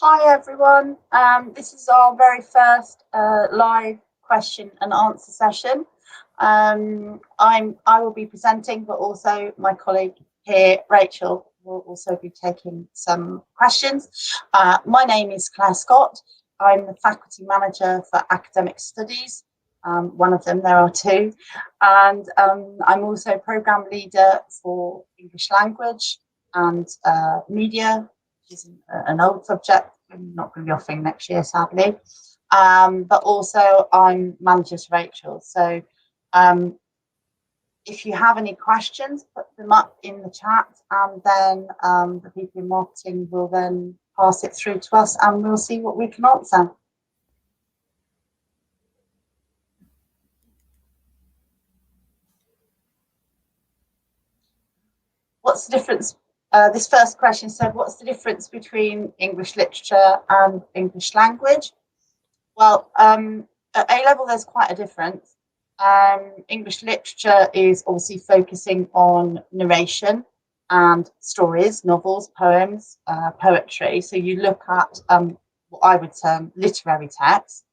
Hi everyone. This is our very first live question and answer session. I will be presenting, but also my colleague here, Rachel, will also be taking some questions. My name is Claire Scott. I'm the faculty manager for academic studies. One of them, there are two, and I'm also program leader for English language and media, which is an old subject. I'm not going to be offering next year, sadly. But also I'm manager to Rachel. So if you have any questions, put them up in the chat, and then the people in marketing will then pass it through to us and we'll see what we can answer. What's the difference? This first question said, what's the difference between English literature and English language? Well, at A-level, there's quite a difference. English literature is obviously focusing on narration and stories, novels, poems, poetry. So you look at what I would term literary text.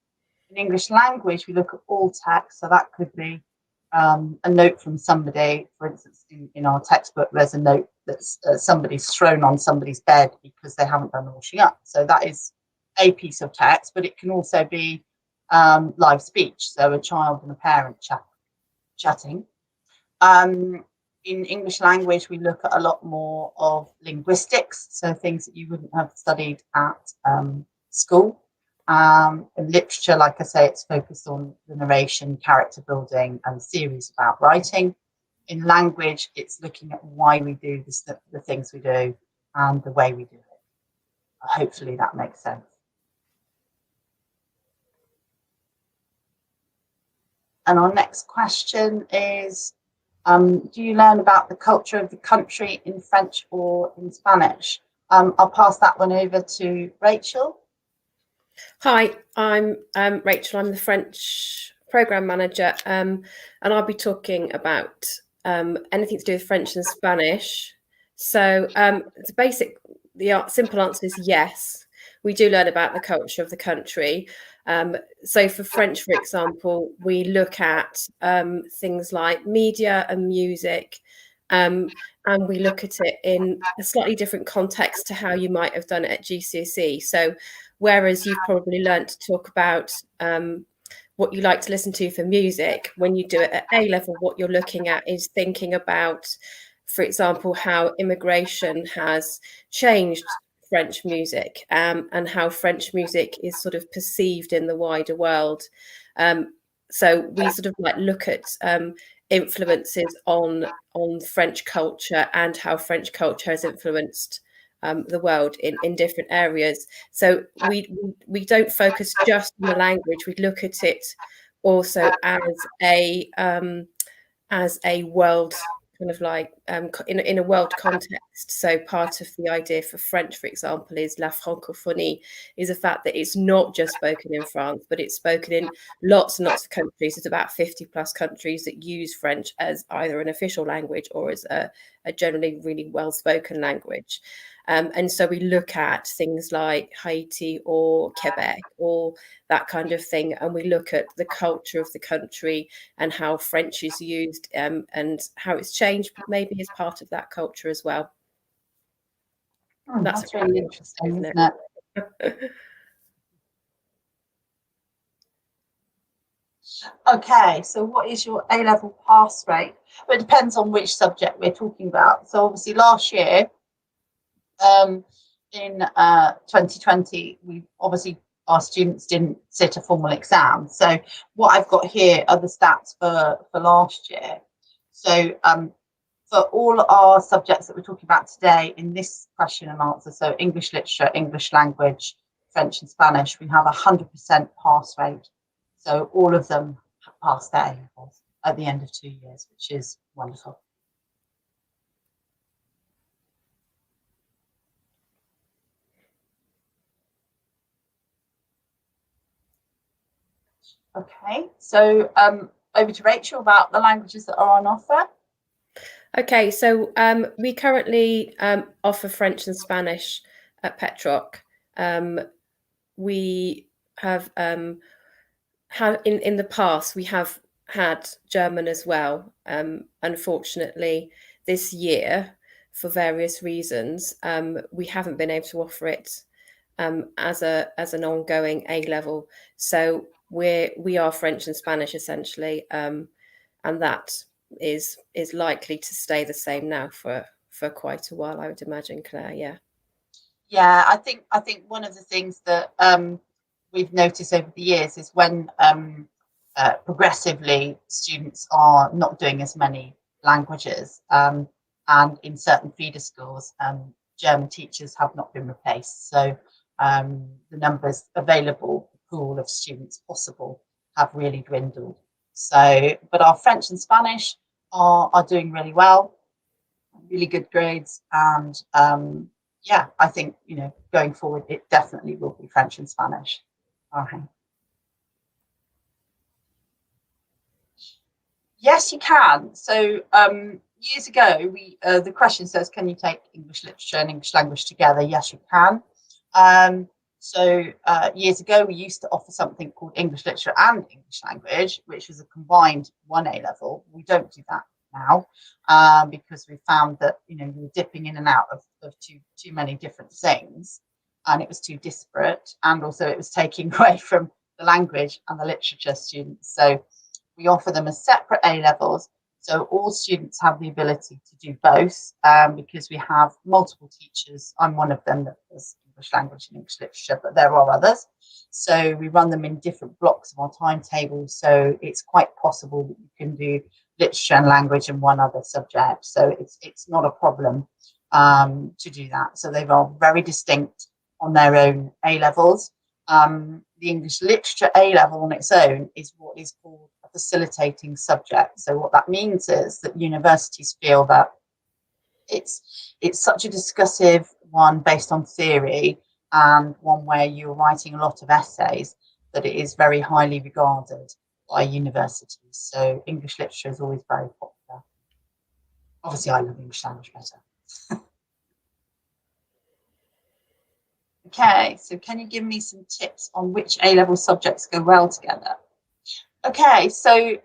In English language, we look at all text. So that could be a note from somebody. For instance, in our textbook, there's a note that somebody's thrown on somebody's bed because they haven't done the washing up. So that is a piece of text, but it can also be live speech, so a child and a parent chatting. In English language, we look at a lot more of linguistics, so things that you wouldn't have studied at school. In literature, like I say, it's focused on the narration, character building, and theories about writing. In language, it's looking at why we do this, the things we do, and the way we do it. Hopefully that makes sense. And our next question is, do you learn about the culture of the country in French or in Spanish? I'll pass that one over to Rachel. Hi, I'm Rachel. I'm the French program manager, and I'll be talking about anything to do with French and Spanish. So the simple answer is yes. We do learn about the culture of the country. So for French, for example, we look at things like media and music, and we look at it in a slightly different context to how you might have done it at GCSE. So whereas you've probably learned to talk about what you like to listen to for music, when you do it at A-level, what you're looking at is thinking about, for example, how immigration has changed French music and how French music is sort of perceived in the wider world. So we sort of like look at influences on French culture and how French culture has influenced the world in different areas. So we don't focus just on the language. We look at it also as a world kind of like in a world context. So part of the idea for French, for example, is la francophonie, is the fact that it's not just spoken in France, but it's spoken in lots and lots of countries. There's about 50 plus countries that use French as either an official language or as a generally really well spoken language. And so we look at things like Haiti or Quebec or that kind of thing, and we look at the culture of the country and how French is used and how it's changed maybe as part of that culture as well. That's really interesting, isn't it? Okay, so what is your A-level pass rate? Well, it depends on which subject we're talking about. So obviously last year, in 2020, our students didn't sit a formal exam. So what I've got here are the stats for last year. So for all our subjects that we're talking about today in this question and answer, so English literature, English language, French and Spanish, we have 100% pass rate. So all of them passed their A-levels at the end of 2 years, which is wonderful. Okay, so over to Rachel about the languages that are on offer. Okay, so we currently offer French and Spanish at Petroc. We have had in the past, we have had German as well. Unfortunately, this year, for various reasons, we haven't been able to offer it as an ongoing A level. So we are French and Spanish essentially, and that is likely to stay the same now for quite a while, I would imagine, Claire. Yeah. Yeah, I think one of the things that we've noticed over the years is when progressively students are not doing as many languages, and in certain feeder schools, German teachers have not been replaced. So the numbers available, the pool of students possible, have really dwindled. So, but our French and Spanish are doing really well, really good grades, and yeah, I think, going forward, it definitely will be French and Spanish. All right. Yes, you can. So years ago, the question says, can you take English literature and English language together? Yes, you can. So years ago, we used to offer something called English literature and English language, which was a combined 1A level. We don't do that now, because we found that we were dipping in and out of too many different things, and it was too disparate, and also it was taking away from the language and the literature students. So we offer them as separate A levels, so all students have the ability to do both, because we have multiple teachers. I'm one of them that does English language and English literature, but there are others. So we run them in different blocks of our timetable. So it's quite possible that you can do literature and language and one other subject. So it's not a problem to do that. So they are very distinct on their own A levels. The English literature A level on its own is what is called a facilitating subject. So what that means is that universities feel that it's such a discursive one based on theory, and one where you're writing a lot of essays, that it is very highly regarded by universities. So English literature is always very popular. Obviously, I love English language better. Okay, so can you give me some tips on which A-level subjects go well together? Okay, so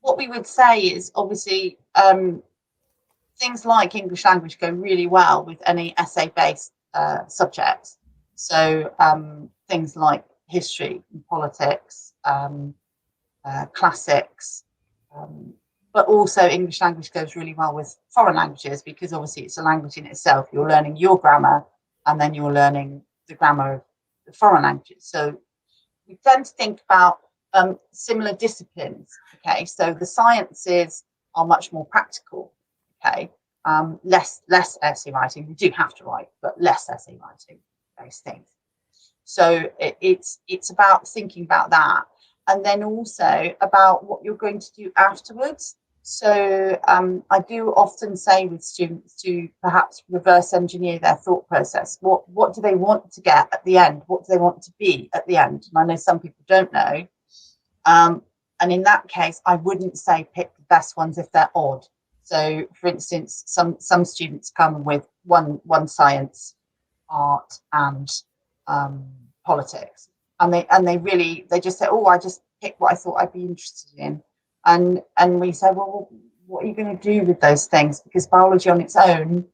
what we would say is, obviously, things like English language go really well with any essay-based subjects. So things like history and politics, classics, but also English language goes really well with foreign languages, because obviously it's a language in itself. You're learning your grammar, and then you're learning the grammar of the foreign languages. So we tend to think about similar disciplines. Okay, so the sciences are much more practical. Okay, less essay writing. We do have to write, but less essay writing, those things. So it's about thinking about that, and then also about what you're going to do afterwards. So I do often say with students to perhaps reverse engineer their thought process. What do they want to get at the end? What do they want to be at the end? And I know some people don't know. And in that case, I wouldn't say pick the best ones if they're odd. So, for instance, some students come with one science, art, and politics, and they just say, oh, I just picked what I thought I'd be interested in, and we say, well, what are you going to do with those things? Because biology on its own,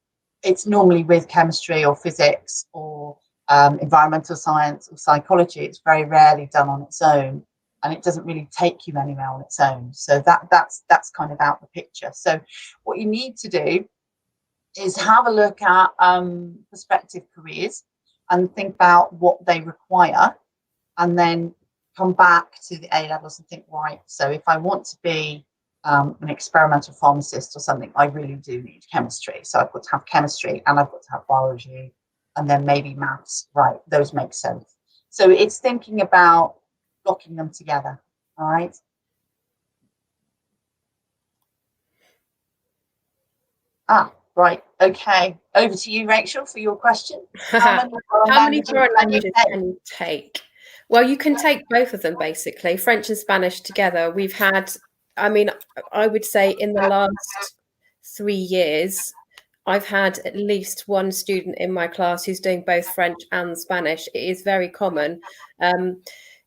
it's normally with chemistry or physics or environmental science or psychology. It's very rarely done on its own, and it doesn't really take you anywhere on its own. So that's kind of out the picture. So what you need to do is have a look at prospective careers and think about what they require, and then come back to the A levels and think, right, so if I want to be an experimental pharmacist or something, I really do need chemistry. So I've got to have chemistry, and I've got to have biology, and then maybe maths. Right, those make sense. So it's thinking about blocking them together. All right. Right. Okay. Over to you, Rachel, for your question. How many foreign languages can you take? Well, you can take both of them, basically, French and Spanish together. We've had, I mean, I would say in the last 3 years, I've had at least one student in my class who's doing both French and Spanish. It is very common.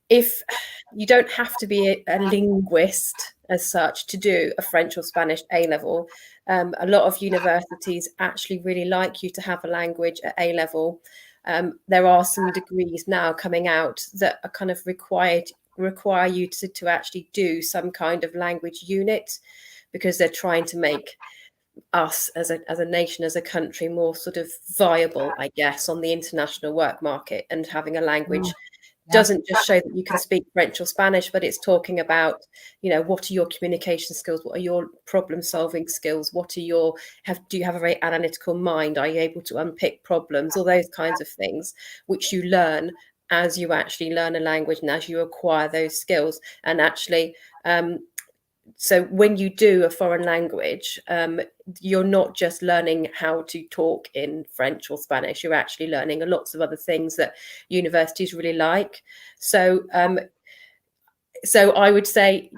If you don't have to be a linguist as such to do a French or Spanish A level, a lot of universities actually really like you to have a language at A level. There are some degrees now coming out that are kind of require you to actually do some kind of language unit, because they're trying to make us as a nation, as a country, more sort of viable, I guess, on the international work market. And having a language doesn't just show that you can speak French or Spanish, but it's talking about, what are your communication skills? What are your problem solving skills? What are do you have a very analytical mind? Are you able to unpick problems? All those kinds of things, which you learn as you actually learn a language and as you acquire those skills. And actually, so when you do a foreign language, you're not just learning how to talk in French or Spanish, you're actually learning lots of other things that universities really like. So I would say,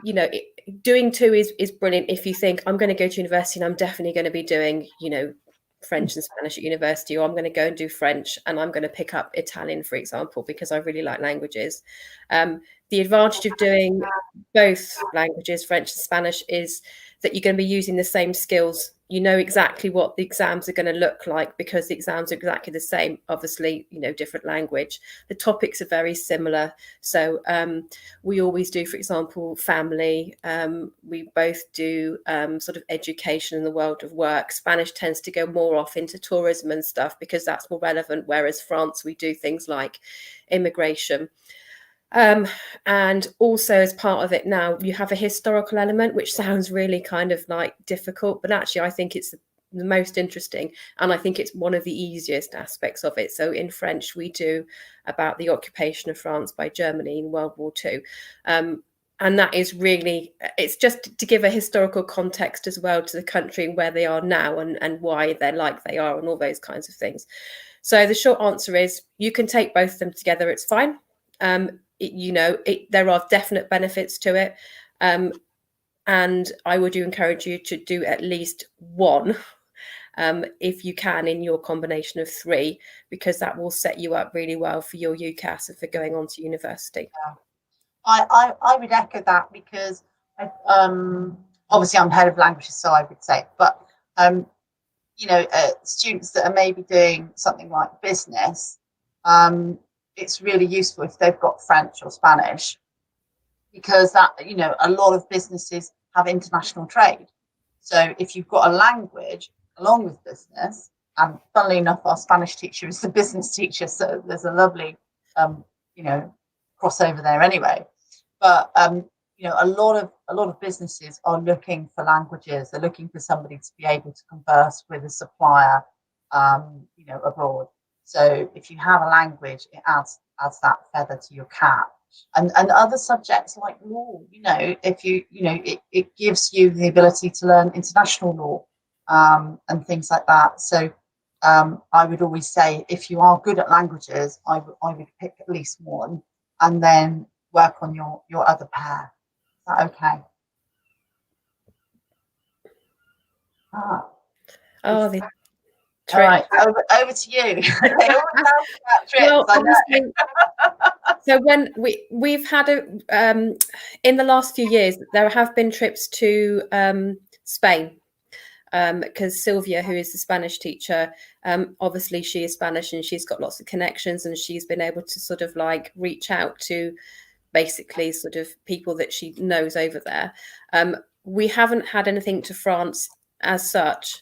doing two is brilliant if you think, I'm going to go to university and I'm definitely going to be doing, French and Spanish at university, or I'm going to go and do French and I'm going to pick up Italian, for example, because I really like languages. The advantage of doing both languages, French and Spanish, is that you're going to be using the same skills. You know exactly what the exams are going to look like because the exams are exactly the same. Obviously, different language. The topics are very similar. So we always do, for example, family. We both do sort of education in the world of work. Spanish tends to go more off into tourism and stuff because that's more relevant, whereas France, we do things like immigration. And also, as part of it now, you have a historical element, which sounds really kind of like difficult, but actually I think it's the most interesting, and I think it's one of the easiest aspects of it. So in French, we do about the occupation of France by Germany in World War II. And that is really, it's just to give a historical context as well to the country and where they are now and why they're like they are and all those kinds of things. So the short answer is you can take both of them together, it's fine. There are definite benefits to it. And I would encourage you to do at least one, if you can, in your combination of three, because that will set you up really well for your UCAS and for going on to university. I would echo that because obviously I'm head of languages, so I would say, but students that are maybe doing something like business, it's really useful if they've got French or Spanish, because that, a lot of businesses have international trade. So if you've got a language along with business, and funnily enough, our Spanish teacher is the business teacher, so there's a lovely, crossover there anyway. But a lot of businesses are looking for languages. They're looking for somebody to be able to converse with a supplier, abroad. So if you have a language, it adds that feather to your cap. And other subjects like law, if it gives you the ability to learn international law, and things like that. So I would always say, if you are good at languages, I would pick at least one and then work on your other pair. Is that okay? All right, over to you. Well, obviously, so when we've had in the last few years, there have been trips to Spain, because Sylvia, who is the Spanish teacher, obviously she is Spanish and she's got lots of connections, and she's been able to sort of like reach out to basically sort of people that she knows over there. We haven't had anything to France as such.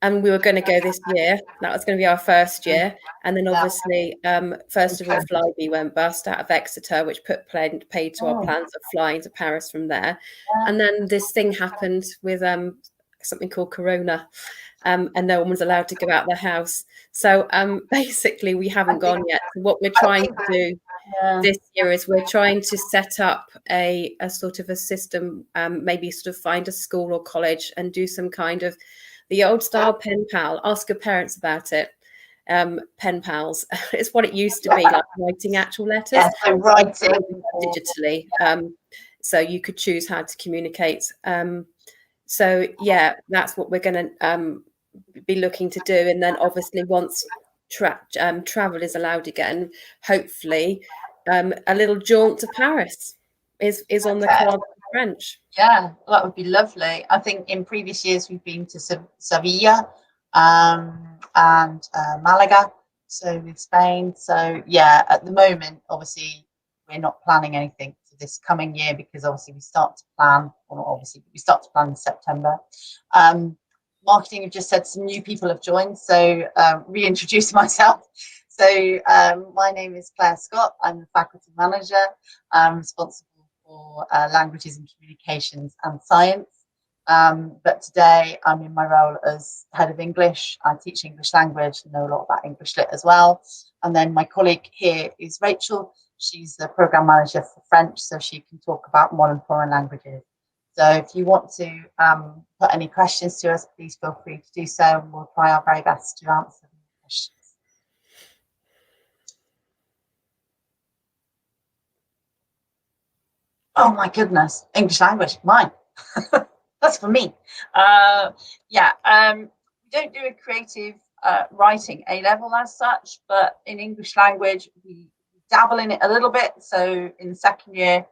And we were going to go this year. That was going to be our first year. And then obviously, first of all, Flybe went bust out of Exeter, which paid to our plans of flying to Paris from there. And then this thing happened with something called Corona, and no one was allowed to go out their house. So basically, we haven't gone yet. What we're trying to do this year is we're trying to set up a sort of a system, maybe sort of find a school or college and do some kind of the old style pen pal. Ask your parents about it. Pen pals. It's what it used to be, like writing actual letters. Yes, so writing digitally. So you could choose how to communicate. So yeah, that's what we're going to be looking to do. And then obviously once travel is allowed again, hopefully a little jaunt to Paris is on the card for French. Yeah, that would be lovely. I think in previous years we've been to Sevilla and Malaga, so with Spain. So yeah, at the moment, obviously, we're not planning anything for this coming year because obviously we start to plan, or not obviously, but we start to plan in September. Marketing have just said some new people have joined, so reintroduce myself. So my name is Claire Scott. I'm the faculty manager. I'm responsible for languages and communications and science. But today I'm in my role as head of English. I teach English language, know a lot about English lit as well. And then my colleague here is Rachel. She's the program manager for French, so she can talk about modern foreign languages. So if you want to put any questions to us, please feel free to do so, and we'll try our very best to answer the questions. Oh my goodness, English language, mine. That's for me. We don't do a creative writing A-level as such, but in English language, we dabble in it a little bit. So in the second year,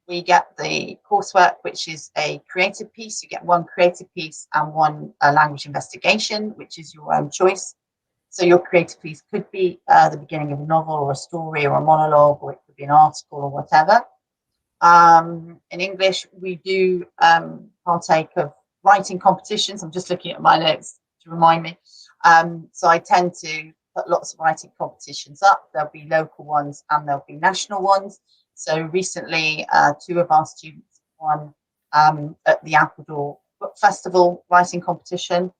we get the coursework, which is a creative piece. You get one creative piece and one language investigation, which is your own choice. So your creative piece could be the beginning of a novel or a story or a monologue, or it could be an article or whatever. In English, we do partake of writing competitions. I'm just looking at my notes to remind me. So I tend to put lots of writing competitions up. There'll be local ones and there'll be national ones. So recently, two of our students won at the Appledore Book Festival writing competition.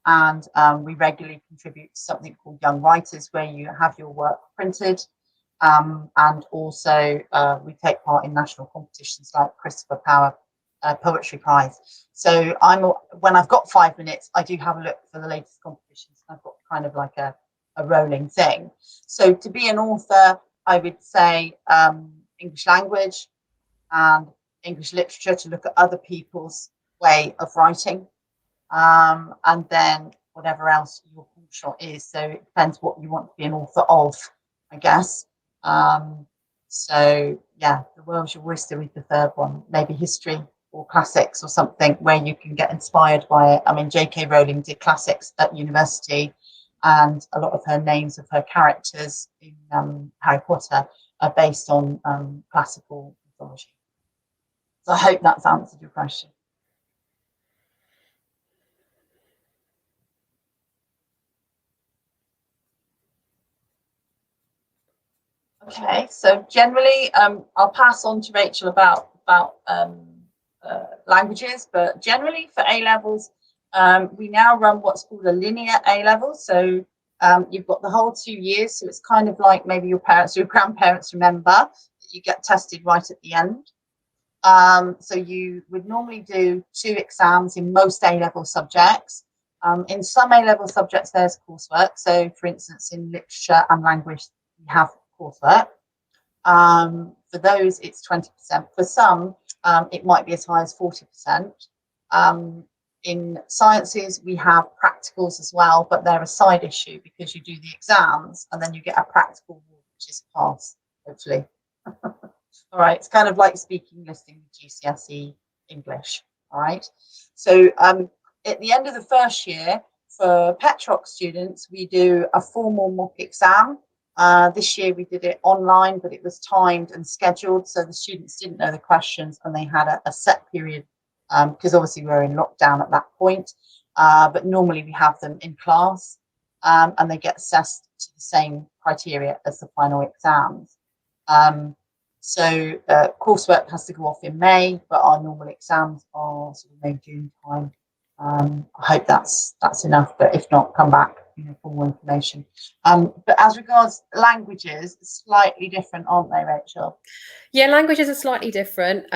And we regularly contribute to something called Young Writers, where you have your work printed. And also we take part in national competitions like Christopher Power Poetry Prize. So when I've got 5 minutes, I do have a look for the latest competitions. I've got kind of like a rolling thing. So to be an author, I would say English language and English literature, to look at other people's way of writing, and then whatever else your function is. So it depends what you want to be an author of, I guess. So yeah, the world's your oyster with the third one, maybe history or classics or something where you can get inspired by it. I mean, J.K. Rowling did classics at university, and a lot of her names of her characters in Harry Potter are based on classical mythology. So I hope that's answered your question. Okay, so generally, I'll pass on to Rachel about languages, but generally for A levels, we now run what's called a linear A level. So you've got the whole 2 years, so it's kind of like maybe your parents or your grandparents remember that you get tested right at the end. So you would normally do 2 exams in most A level subjects. In some A level subjects, there's coursework. So, for instance, in literature and language, we have coursework. For those, it's 20%. For some, it might be as high as 40%. In sciences, we have practicals as well, but they're a side issue because you do the exams and then you get a practical, which is a pass, hopefully. All right, it's kind of like speaking, listening, GCSE English. All right, so at the end of the first year, for Petroc students, we do a formal mock exam. This year we did it online, but it was timed and scheduled, so the students didn't know the questions and they had a set period, because obviously we were in lockdown at that point. But normally we have them in class, and they get assessed to the same criteria as the final exams. So coursework has to go off in May, but our normal exams are sort of May, June time. I hope that's enough, but if not, come back for more information. But as regards languages, slightly different, aren't they, Rachel? Yeah, languages are slightly different.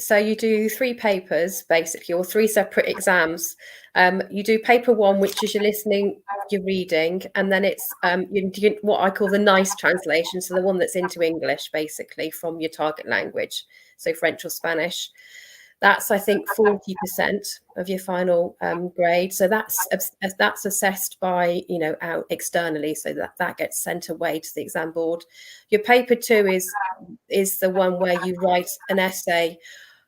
So you do 3 papers, basically, or 3 separate exams. You do paper 1, which is your listening, your reading, and then it's what I call the nice translation, so the one that's into English, basically, from your target language, so French or Spanish. That's, I think, 40% of your final grade. So that's assessed by, out externally, so that gets sent away to the exam board. Your paper 2 is the one where you write an essay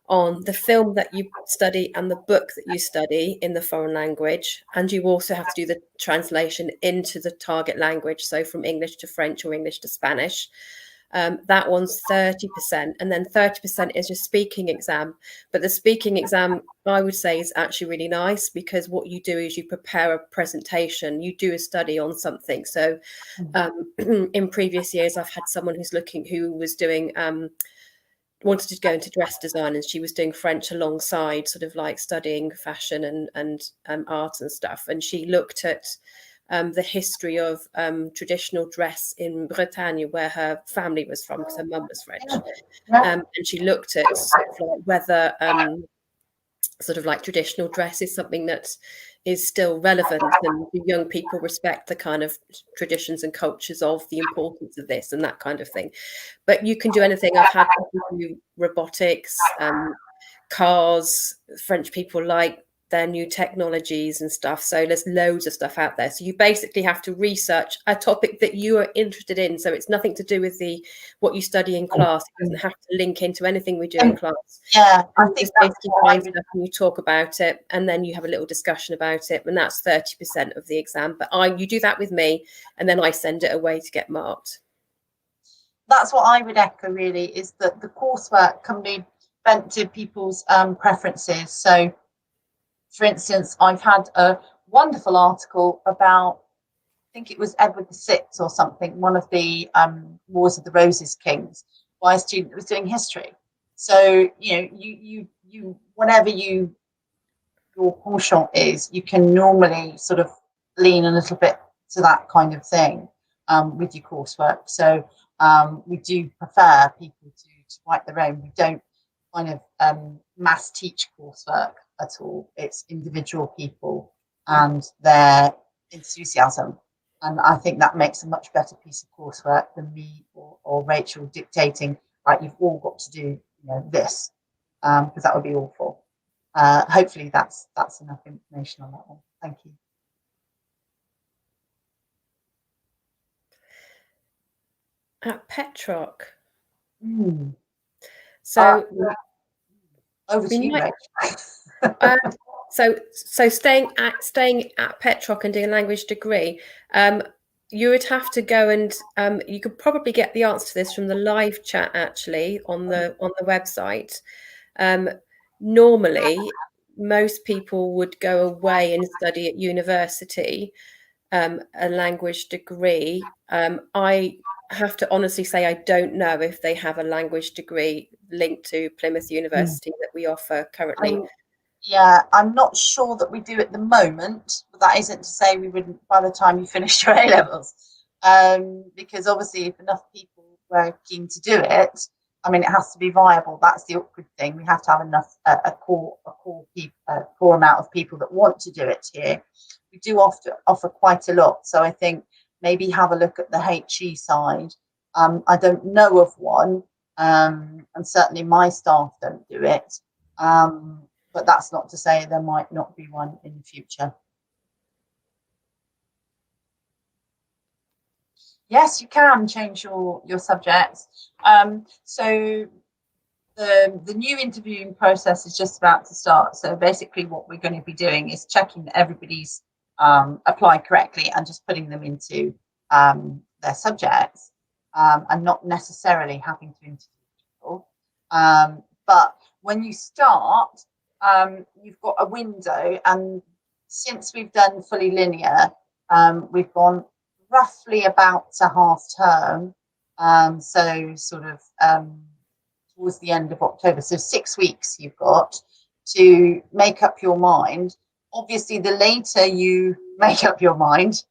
on the film that you study and the book that you study in the foreign language, and you also have to do the translation into the target language, so from English to French or English to Spanish. That one's 30%, and then 30% is your speaking exam. But the speaking exam, I would say, is actually really nice, because what you do is you prepare a presentation, you do a study on something. So in previous years, I've had someone who was doing wanted to go into dress design, and she was doing French alongside sort of like studying fashion and art and stuff. And she looked at the history of traditional dress in Bretagne, where her family was from, because her mum was French. And she looked at sort of like whether sort of like traditional dress is something that is still relevant, and the young people respect the kind of traditions and cultures of the importance of this and that kind of thing. But you can do anything. I've had people do robotics, cars. French people like their new technologies and stuff. So there's loads of stuff out there. So you basically have to research a topic that you are interested in. So it's nothing to do with what you study in class. It doesn't have to link into anything we do in class. Yeah, I think just basically find stuff and you talk about it, and then you have a little discussion about it, and that's 30% of the exam. But you do that with me, and then I send it away to get marked. That's what I would echo, really, is that the coursework can be bent to people's preferences. So, for instance, I've had a wonderful article about, I think it was Edward VI or something, one of the Wars of the Roses kings, by a student that was doing history. So, you whatever your penchant is, you can normally sort of lean a little bit to that kind of thing with your coursework. So we do prefer people to write their own. We don't kind of mass teach coursework at all. It's individual people and their enthusiasm. And I think that makes a much better piece of coursework than me or Rachel dictating, right, you've all got to do this, because that would be awful. Hopefully that's enough information on that one. Thank you. At Petrock. So over to you, Rachel. So staying at Petrock and doing a language degree, you would have to go and you could probably get the answer to this from the live chat actually on the website. Normally, most people would go away and study at university a language degree. I have to honestly say I don't know if they have a language degree linked to Plymouth University that we offer currently. Yeah, I'm not sure that we do at the moment, but that isn't to say we wouldn't by the time you finish your A-levels. Because obviously if enough people were keen to do it, I mean, it has to be viable. That's the awkward thing. We have to have enough, a core amount of people that want to do it here. We do offer quite a lot. So I think maybe have a look at the HE side. I don't know of one, and certainly my staff don't do it. But that's not to say there might not be one in the future. Yes, you can change your subjects. So the new interviewing process is just about to start. So basically what we're going to be doing is checking that everybody's applied correctly and just putting them into their subjects and not necessarily having to interview people. But when you start, you've got a window, and since we've done fully linear, we've gone roughly about a half term, so sort of towards the end of October, so 6 weeks you've got to make up your mind. Obviously the later you make up your mind,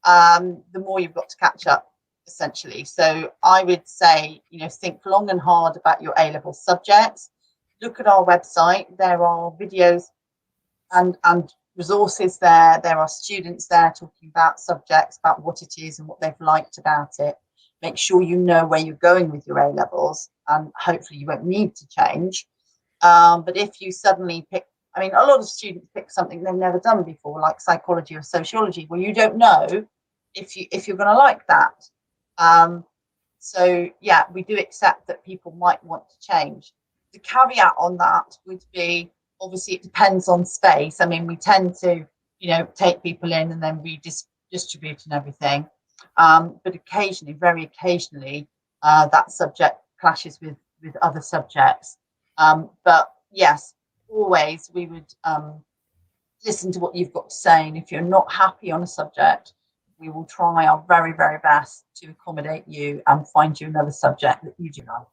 the more you've got to catch up, essentially. So I would say, think long and hard about your A-level subjects. Look at our website. There are videos and resources there. There are students there talking about subjects, about what it is and what they've liked about it. Make sure you know where you're going with your A-levels, and hopefully you won't need to change. But if you suddenly pick, I mean, a lot of students pick something they've never done before, like psychology or sociology. Well, you don't know if you're going to like that. So yeah, we do accept that people might want to change. The caveat on that would be, obviously it depends on space. I mean, we tend to, take people in and then redistribute and everything. But occasionally, very occasionally, that subject clashes with other subjects. But yes, always we would listen to what you've got to say. And if you're not happy on a subject, we will try our very, very best to accommodate you and find you another subject that you do like.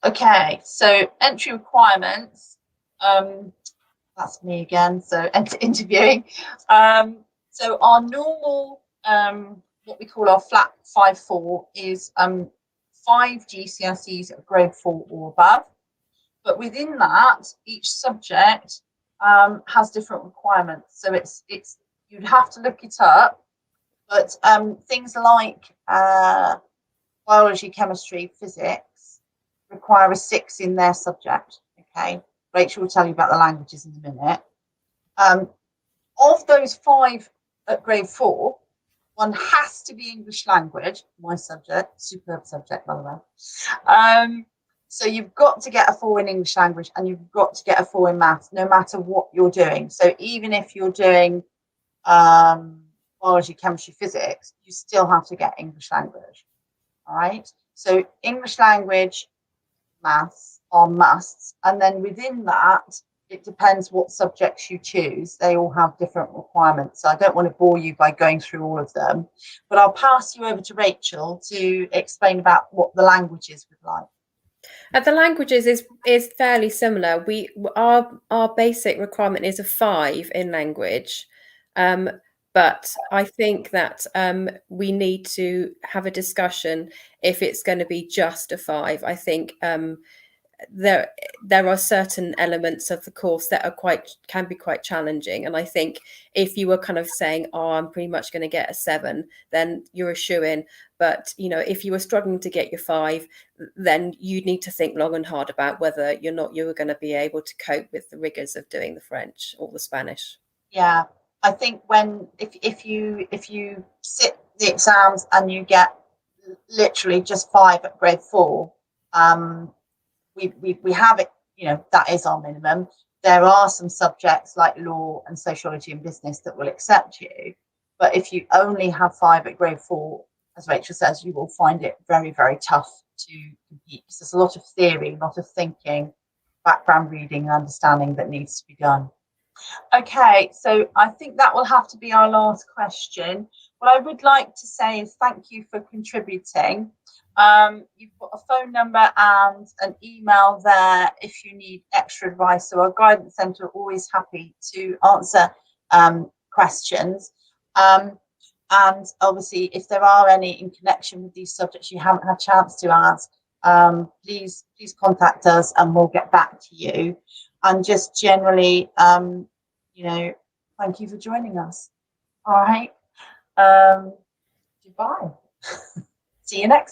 Okay, so entry requirements. That's me again. So interviewing. So our normal, what we call our flat 5-4 is 5 GCSEs at grade 4 or above. But within that, each subject has different requirements. So it's you'd have to look it up. But things like biology, chemistry, physics require a 6 in their subject. Okay, Rachel will tell you about the languages in a minute. Of those 5 at grade 4, one has to be English language, my subject, superb subject, by the way. So you've got to get a 4 in English language and you've got to get a 4 in maths, no matter what you're doing. So even if you're doing biology, chemistry, physics, you still have to get English language. All right. So English language, maths are musts. And then within that, it depends what subjects you choose. They all have different requirements. So I don't want to bore you by going through all of them, but I'll pass you over to Rachel to explain about what the languages would like. The languages is fairly similar. Our basic requirement is a 5 in language, but I think that we need to have a discussion if it's going to be just a 5. I think there are certain elements of the course that can be quite challenging, and I think if you were kind of saying, oh, I'm pretty much going to get a 7, then you're a shoo-in. But if you were struggling to get your 5, then you need to think long and hard about whether you were going to be able to cope with the rigors of doing the French or the Spanish. Yeah, I think if you sit the exams and you get literally just 5 at grade 4, we have it, that is our minimum. There are some subjects like law and sociology and business that will accept you, but if you only have 5 at grade 4, as Rachel says, you will find it very, very tough to compete, because there's a lot of theory, a lot of thinking, background reading and understanding that needs to be done. Okay, so I think that will have to be our last question. What I would like to say is thank you for contributing. You've got a phone number and an email there if you need extra advice. So our guidance centre are always happy to answer questions. And obviously, if there are any in connection with these subjects you haven't had a chance to ask, please contact us and we'll get back to you. And just generally, thank you for joining us. All right. Goodbye. See you next time.